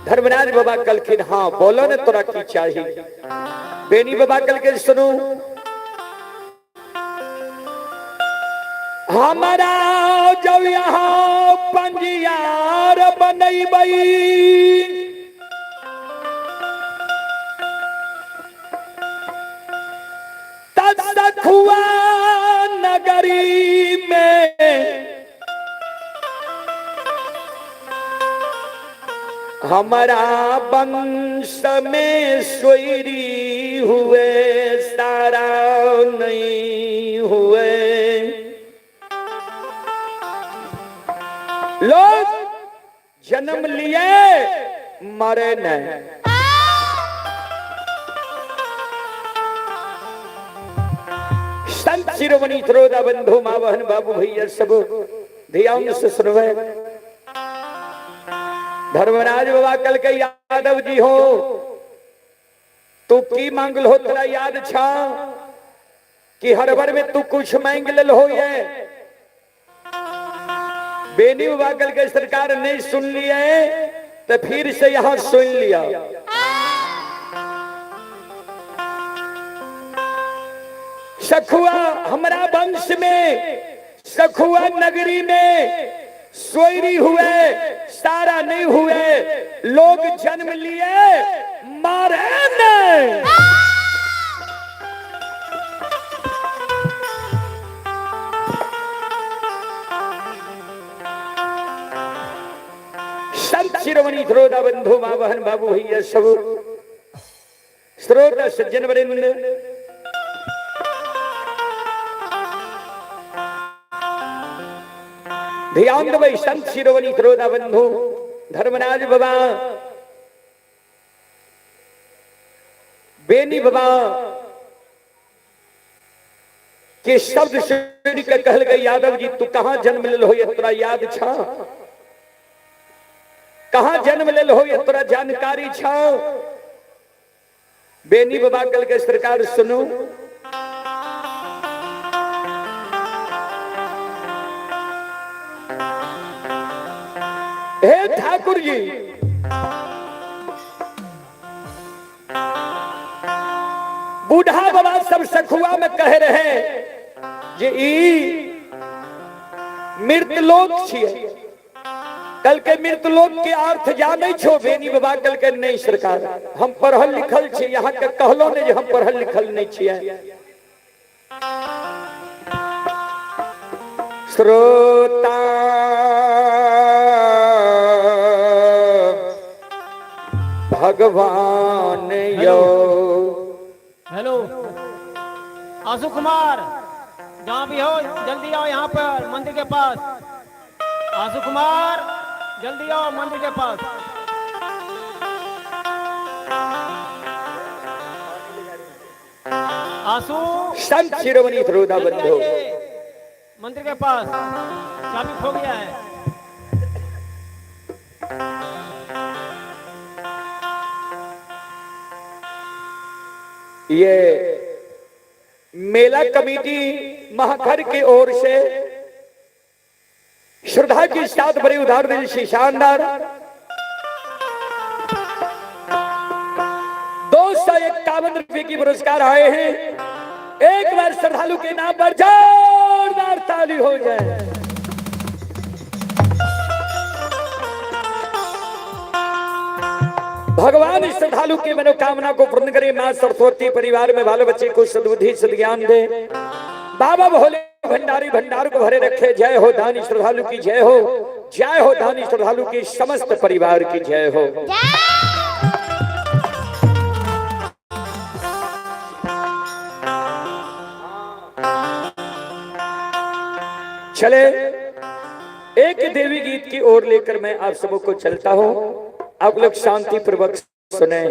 धर्मराज बाबा कलखिन हाँ बोलो ने तोरा की चाहिए। बेनी बाबा कल के सुनो, हमारा जब यहाँ पंजियार बनैबई तसखुआ नगरी में हमारा वंश में सोयरी हुए सारा नहीं हुए। लोग जन्म लिए मरे नहीं। संत शिरोमणि श्रोता बंधु माँ बहन बाबू भैया सब ध्यान से सुनवे। धर्मराज बाबा कल के यादव जी हो तू की मांगल हो तेरा याद छा कि हर बार में तू कुछ मांग ले हो ये। बेनी बाबा कल के सरकार नहीं सुन लिया तो फिर से यहां सुन लिया। सखुआ हमारा वंश में सखुआ नगरी में सोयरी हुए सारा नहीं हुए। लोग जन्म लिए मारे नहीं। संत शिरोमणि श्रोता बंधु माँ बहन बाबू भैया सब श्रोता सज्जन वृंद ध्यान दो भाई। संत शिरोमणि श्रोता बंधु धर्मराज बाबा बेनी बाबा के शब्द सुन के कहल गए यादव जी तू कहां जन्म ले हो ये तोरा याद छा। कहां जन्म ले हो ये तोरा जानकारी छा। बेनी बाबा कल के सरकार सुनो, हे ठाकुर जी बूढ़ा बाबा सब सखुआ में कह रहे जे ई मृतलोक छिए। कल के मृतलोक के अर्थ जाने छो। बेनी बाबा कल के नहीं सरकार हम पढ़ल लिखल छी। यहाँ के कहलो ने जे हम पढ़ल लिखल नहीं छिए। श्रोता भगवान यो। हेलो आशु कुमार जहाँ भी हो जल्दी आओ यहाँ पर मंदिर के पास। आशु कुमार जल्दी आओ मंदिर के पास। आशु संत शिरोमणि श्रोता बंधु मंदिर के पास चाबी खो गया है। ये मेला कमेटी महाखर की ओर से श्रद्धा की साथ बड़े उदार दिल से शानदार 251 रुपए की पुरस्कार आए हैं। एक बार श्रद्धालु के नाम पर जोरदार ताली हो जाए। भगवान इस श्रद्धालु की मनोकामना को पूर्ण करे। मां सरस्वती परिवार में बाल बच्चे को सद्बुद्धि सद्ज्ञान दे। बाबा भोले भंडारी भंडार को भरे रखे। जय हो दानी श्रद्धालु की जय हो। जय हो दानी श्रद्धालु की समस्त परिवार की जय हो। चले एक देवी गीत की ओर लेकर मैं आप सबों को चलता हूं। आप लोग शांति पूर्वक सुने।